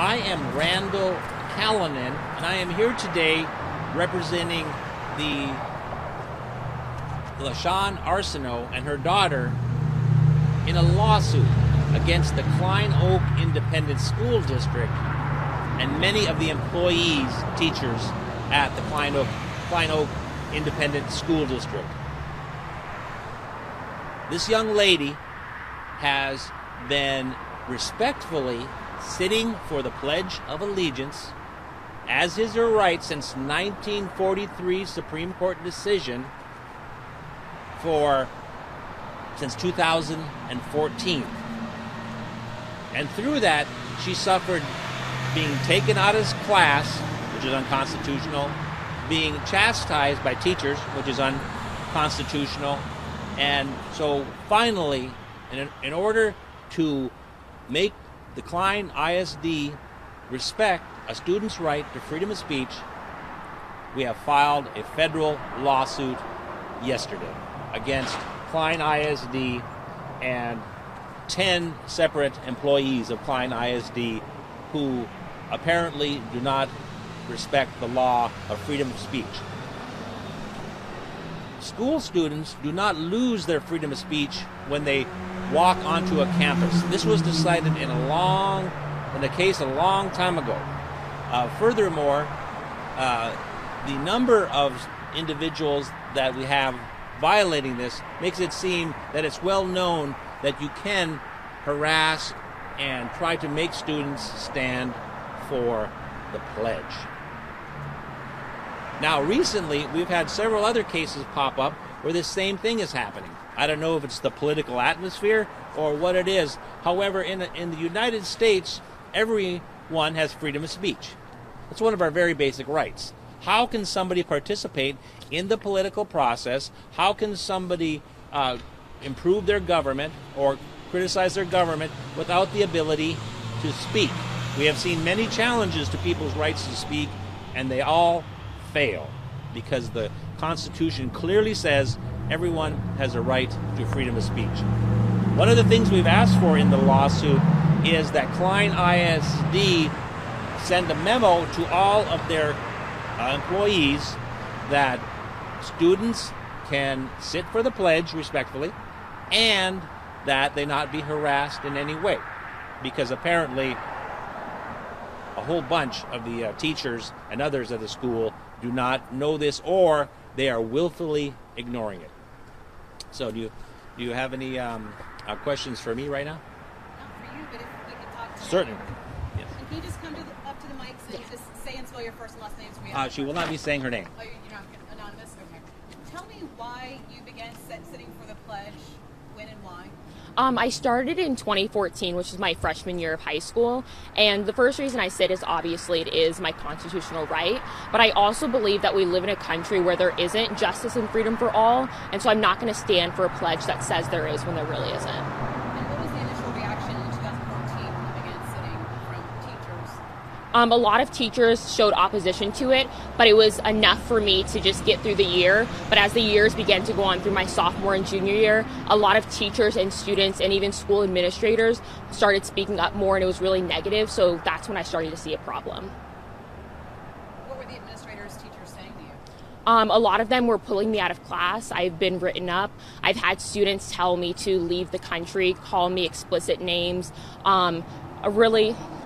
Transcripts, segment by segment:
I am Randall Callanan, and I am here today representing the LaShawn Arsenault and her daughter in a lawsuit against the Klein Oak Independent School District and many of the employees, teachers at the Klein Oak Independent School District. This young lady has been respectfully sitting for the Pledge of Allegiance, as is her right since 1943 Supreme Court decision, since 2014. And through that, she suffered being taken out of class, which is unconstitutional, being chastised by teachers, which is unconstitutional. And so finally, in order to make the Klein ISD respect a student's right to freedom of speech, we have filed a federal lawsuit yesterday against Klein ISD and 10 separate employees of Klein ISD who apparently do not respect the law of freedom of speech. School students do not lose their freedom of speech when they walk onto a campus. This was decided in a case a long time ago. Furthermore, the number of individuals that we have violating this makes it seem that it's well known that you can harass and try to make students stand for the pledge. Now, recently, we've had several other cases pop up where this same thing is happening. I don't know if it's the political atmosphere or what it is. However, in the United States, everyone has freedom of speech. It's one of our very basic rights. How can somebody participate in the political process? How can somebody improve their government or criticize their government without the ability to speak? We have seen many challenges to people's rights to speak, and they all fail because the Constitution clearly says everyone has a right to freedom of speech. One of the things we've asked for in the lawsuit is that Klein ISD send a memo to all of their employees that students can sit for the pledge respectfully and that they not be harassed in any way, because apparently a whole bunch of the teachers and others at the school do not know this, or they are willfully ignoring it. So do you have any questions for me right now? Not for you, but if we could talk to Certainly. Yes. And can you just come up to the mics and just say and spell your first and last names for me? She will not be saying her name. Oh, you're not anonymous? Okay. Tell me why you began sitting for the pledge, when and why. I started in 2014, which is my freshman year of high school, and the first reason I sit is obviously it is my constitutional right, but I also believe that we live in a country where there isn't justice and freedom for all, and so I'm not going to stand for a pledge that says there is when there really isn't. And what was the initial reaction in 2014 when you began sitting from teachers? A lot of teachers showed opposition to it, but it was enough for me to just get through the year. But as the years began to go on through my sophomore and junior year, a lot of teachers and students and even school administrators started speaking up more, and it was really negative. So that's when I started to see a problem. What were the administrators, teachers saying to you? A lot of them were pulling me out of class. I've been written up. I've had students tell me to leave the country, call me explicit names.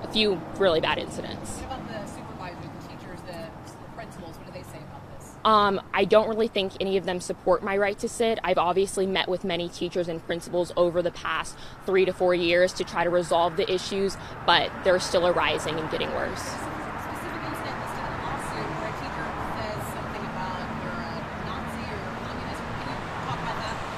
A few really bad incidents. What about the supervisors, the teachers, the principals? What do they say about this? I don't really think any of them support my right to sit. I've obviously met with many teachers and principals over the past 3 to 4 years to try to resolve the issues, but they're still arising and getting worse. Specific incident listed in the lawsuit where a teacher says something about you're a Nazi or communist. Can you talk about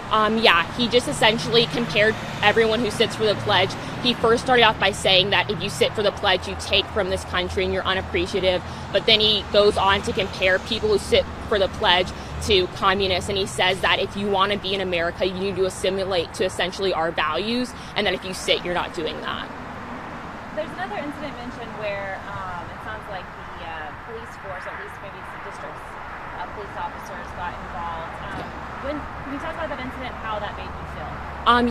that? Yeah, he just essentially compared everyone who sits for the pledge. He first started off by saying that if you sit for the pledge, you take from this country and you're unappreciative. But then he goes on to compare people who sit for the pledge to communists. And he says that if you want to be in America, you need to assimilate to essentially our values. And that if you sit, you're not doing that. There's another incident mentioned where it sounds like the police force, at least maybe some districts, police officers got involved. Can you talk about that incident, how that made you feel?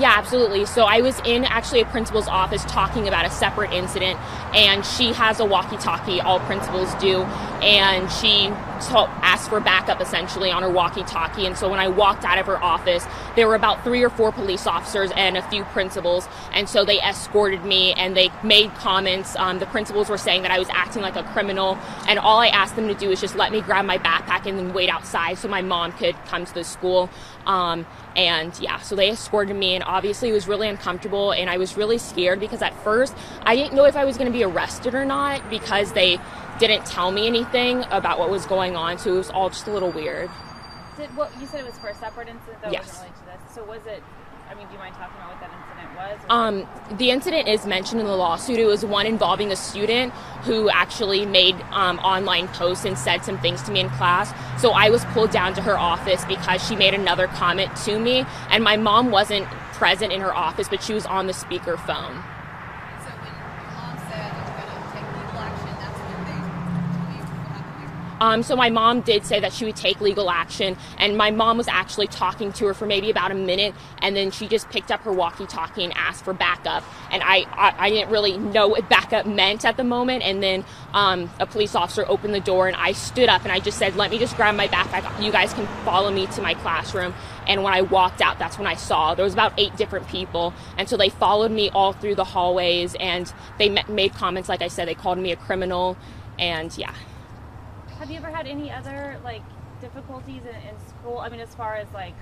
Yeah, absolutely. So I was in actually a principal's office talking about a separate incident, and she has a walkie-talkie, all principals do, and she asked for backup essentially on her walkie-talkie. And so when I walked out of her office, there were about 3 or 4 police officers and a few principals, and so they escorted me and they made comments. The principals were saying that I was acting like a criminal, and all I asked them to do is just let me grab my backpack and then wait outside so my mom could come to the school. And yeah, so they escorted me, and obviously it was really uncomfortable, and I was really scared because at first I didn't know if I was going to be arrested or not because they didn't tell me anything about what was going on, so it was all just a little weird. You said it was for a separate incident that Yes. wasn't related to this. So was it, I mean, do you mind talking about what that incident was? The incident is mentioned in the lawsuit. It was one involving a student who actually made online posts and said some things to me in class. So I was pulled down to her office because she made another comment to me, and my mom wasn't present in her office, but she was on the speaker phone. So when your mom said you were going to take legal action, that's when they told you what happened here? So my mom did say that she would take legal action, and my mom was actually talking to her for maybe about a minute, and then she just picked up her walkie-talkie and asked for backup, and I didn't really know what backup meant at the moment, and then a police officer opened the door, and I stood up, and I just said, let me just grab my backpack, you guys can follow me to my classroom. And when I walked out, that's when I saw there was about 8 different people, and so they followed me all through the hallways, and they made comments, like I said, they called me a criminal, and yeah. Have you ever had any other, like, difficulties in school? I mean, as far as, like,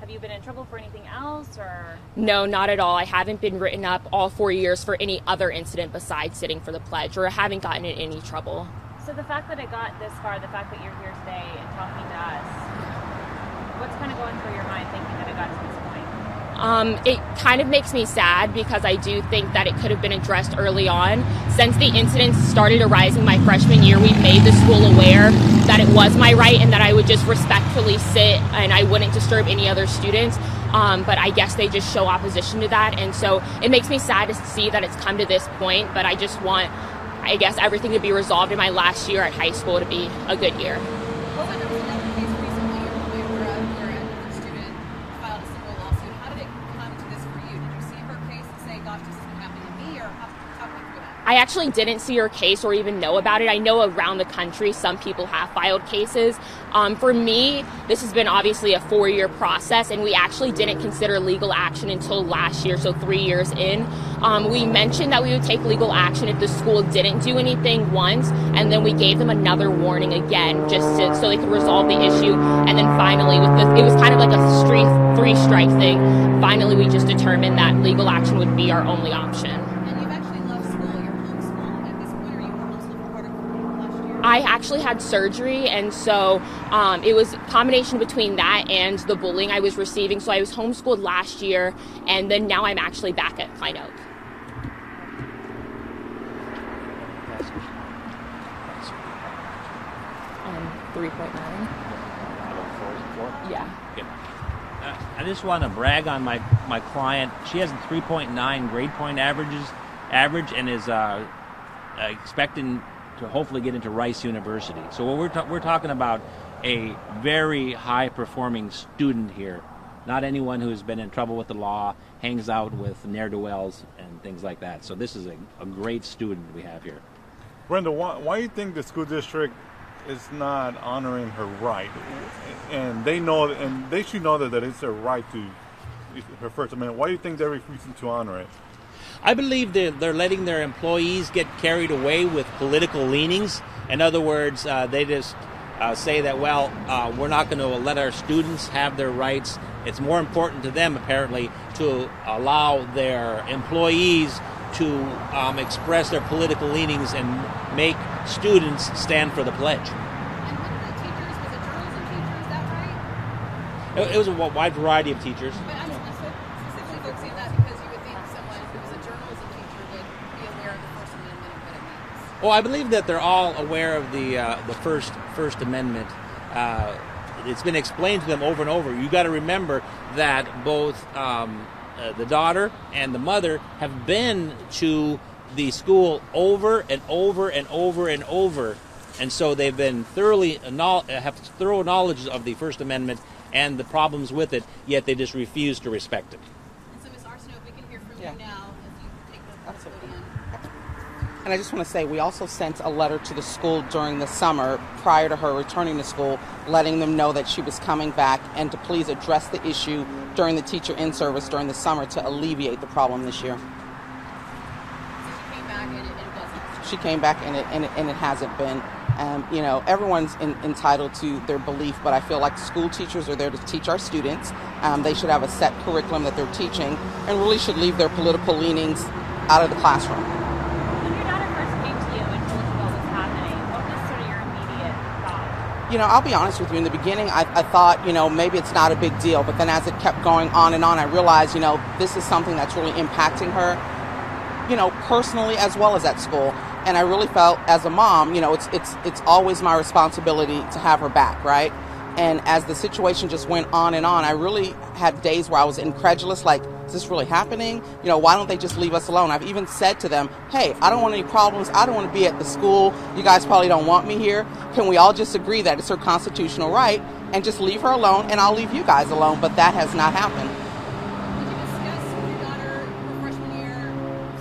have you been in trouble for anything else, or? No, not at all. I haven't been written up all 4 years for any other incident besides sitting for the pledge, or haven't gotten in any trouble. So the fact that it got this far, the fact that you're here today and talking to us, what's kind of going through your mind thinking that it got to this point? It kind of makes me sad because I do think that it could have been addressed early on. Since the incidents started arising my freshman year, we made the school aware that it was my right and that I would just respectfully sit and I wouldn't disturb any other students. But I guess they just show opposition to that. And so it makes me sad to see that it's come to this point, but I just want, I guess, everything to be resolved in my last year at high school to be a good year. Well, there was another case recently where a student filed a similar lawsuit. How did it come to this for you? Did you see her case and say, gosh, this isn't happening to me, or talk me through that? I actually didn't see her case or even know about it. I know around the country some people have filed cases. For me, this has been obviously a 4-year process, and we actually didn't consider legal action until last year, so 3 years in. We mentioned that we would take legal action if the school didn't do anything once, and then we gave them another warning again just so they could resolve the issue. And then finally, it was kind of like a 3-strike thing. Finally, we just determined that legal action would be our only option. And you've actually left school. You're homeschooled at this point, or you were homeschooled for part of last year? I actually had surgery, and so it was a combination between that and the bullying I was receiving. So I was homeschooled last year, and then now I'm actually back at Klein Oak. 3.9. Yeah. I just want to brag on my client. She has a 3.9 grade point average and is expecting to hopefully get into Rice University. So we're talking about a very high performing student here. Not anyone who's been in trouble with the law, hangs out with ne'er-do-wells and things like that. So this is a great student we have here. Brenda, why do you think the school district is not honoring her right? And they should know that it's their right to her First Amendment. Why do you think they're refusing to honor it? I believe they're letting their employees get carried away with political leanings. In other words, they just say that, well, we're not going to let our students have their rights. It's more important to them, apparently, to allow their employees to express their political leanings and make students stand for the pledge. And one of the teachers was a journalism teacher, is that right? It was a wide variety of teachers. But I'm specifically focusing on that because you would think someone who was a journalism teacher would be aware of the First Amendment and what it means. Well, I believe that they're all aware of the First Amendment. It's been explained to them over and over. You got to remember that both the daughter and the mother have been to the school over and over and over and over And so they've been have thorough knowledge of the First Amendment and the problems with it, yet they just refuse to respect it. And so, Ms. Arsenault, if we can hear from Yeah. you now, if you take the Absolutely. podium. And I just want to say, we also sent a letter to the school during the summer prior to her returning to school, letting them know that she was coming back and to please address the issue during the teacher in-service during the summer to alleviate the problem this year. So she came back and it wasn't. She came back and it hasn't been. You know, everyone's entitled to their belief, but I feel like school teachers are there to teach our students. They should have a set curriculum that they're teaching and really should leave their political leanings out of the classroom. When your daughter first came to you and told you what was happening, what was sort of your immediate thought? You know, I'll be honest with you. In the beginning, I thought, you know, maybe it's not a big deal. But then as it kept going on, I realized, you know, this is something that's really impacting her, you know, personally as well as at school. And I really felt as a mom, you know, it's always my responsibility to have her back, right? And as the situation just went on, I really had days where I was incredulous, like, is this really happening? You know, why don't they just leave us alone? I've even said to them, hey, I don't want any problems. I don't want to be at the school. You guys probably don't want me here. Can we all just agree that it's her constitutional right and just leave her alone, and I'll leave you guys alone? But that has not happened. Did you discuss with your daughter her freshman year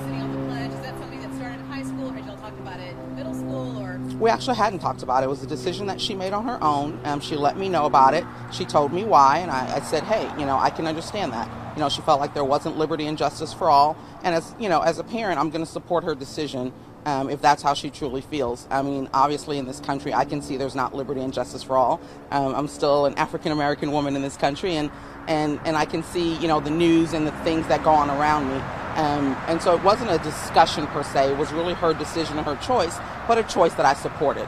sitting on the pledge? Is that something that started in high school, or had y'all talked about it in middle school, or? We actually hadn't talked about it. It was a decision that she made on her own. She let me know about it. She told me why, and I said, hey, you know, I can understand that. You know, she felt like there wasn't liberty and justice for all. And as, you know, as a parent, I'm going to support her decision if that's how she truly feels. I mean, obviously in this country, I can see there's not liberty and justice for all. I'm still an African-American woman in this country, and I can see, you know, the news and the things that go on around me. And so it wasn't a discussion per se. It was really her decision and her choice, but a choice that I supported.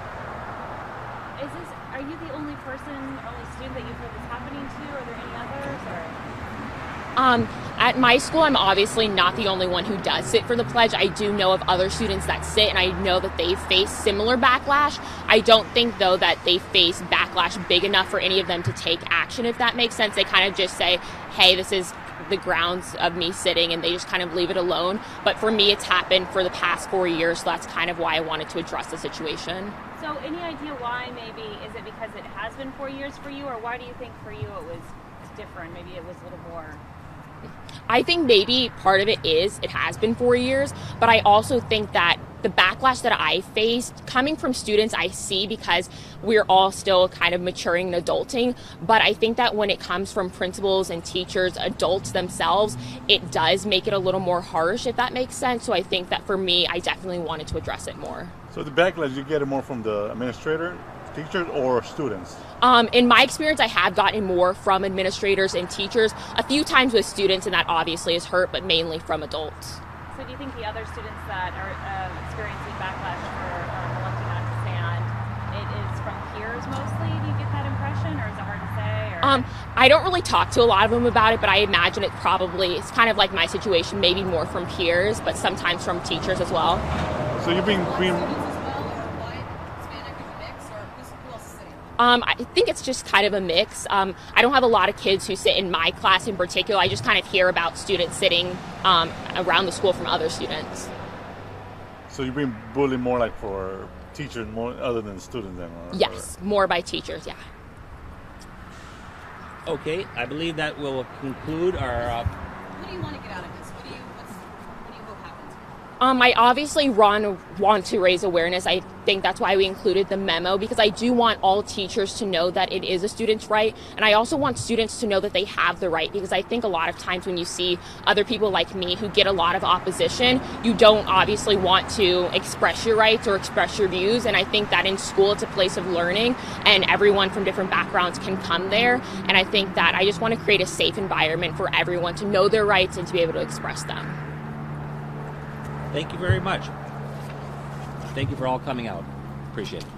Are you the only student that you've heard this happening to? Are there any others? At my school, I'm obviously not the only one who does sit for the pledge. I do know of other students that sit, and I know that they face similar backlash. I don't think, though, that they face backlash big enough for any of them to take action, if that makes sense. They kind of just say, hey, this is the grounds of me sitting, and they just kind of leave it alone. But for me, it's happened for the past 4 years, so that's kind of why I wanted to address the situation. So any idea why? Maybe is it because it has been 4 years for you, or why do you think for you it was different? Maybe it was a little more. I think maybe part of it has been 4 years, but I also think that the backlash that I faced coming from students I see because we're all still kind of maturing and adulting, but I think that when it comes from principals and teachers, adults themselves, it does make it a little more harsh, if that makes sense. So I think that for me, I definitely wanted to address it more. So the backlash, you get it more from the administrator, teachers, or students? In my experience, I have gotten more from administrators and teachers, a few times with students, and that obviously is hurt, but mainly from adults. So do you think the other students that are experiencing backlash for electing not to stand, it is from peers mostly? Do you get that impression, or is it hard to say? Or? I don't really talk to a lot of them about it, but I imagine it's kind of like my situation, maybe more from peers, but sometimes from teachers as well. So you've been I think it's just kind of a mix. I don't have a lot of kids who sit in my class in particular. I just kind of hear about students sitting around the school from other students. So you've been bullied more like for teachers more other than students then? Yes, more by teachers, yeah. Okay, I believe that will conclude our... What do you want to get out of this? What do you hope happens? I obviously want to raise awareness. I think that's why we included the memo, because I do want all teachers to know that it is a student's right. And I also want students to know that they have the right, because I think a lot of times when you see other people like me who get a lot of opposition, you don't obviously want to express your rights or express your views. And I think that in school, it's a place of learning, and everyone from different backgrounds can come there. And I think that I just want to create a safe environment for everyone to know their rights and to be able to express them. Thank you very much. Thank you for all coming out. Appreciate it.